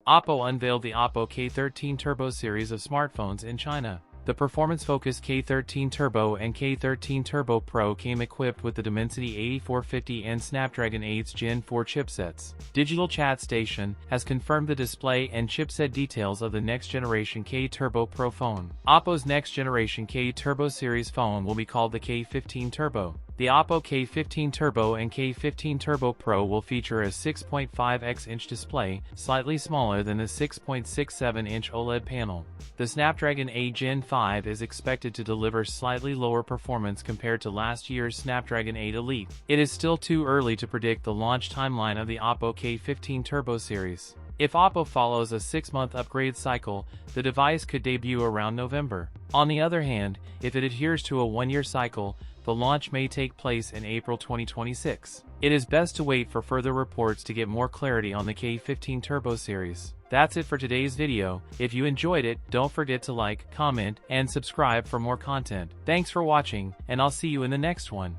OPPO unveiled the OPPO K13 Turbo series of smartphones in China. The performance-focused K13 Turbo and K13 Turbo Pro came equipped with the Dimensity 8450 and Snapdragon 8's Gen 4 chipsets. Digital Chat Station has confirmed the display and chipset details of the next-generation K Turbo Pro phone. OPPO's next-generation K Turbo series phone will be called the K15 Turbo. The OPPO K15 Turbo and K15 Turbo Pro will feature a 6.5x-inch display, slightly smaller than the 6.67-inch OLED panel. The Snapdragon 8 Gen 5 is expected to deliver slightly lower performance compared to last year's Snapdragon 8 Elite. It is still too early to predict the launch timeline of the OPPO K15 Turbo series. If OPPO follows a 6-month upgrade cycle, the device could debut around November. On the other hand, if it adheres to a 1-year cycle, the launch may take place in April 2026. It is best to wait for further reports to get more clarity on the K15 Turbo series. That's it for today's video. If you enjoyed it, don't forget to like, comment, and subscribe for more content. Thanks for watching, and I'll see you in the next one.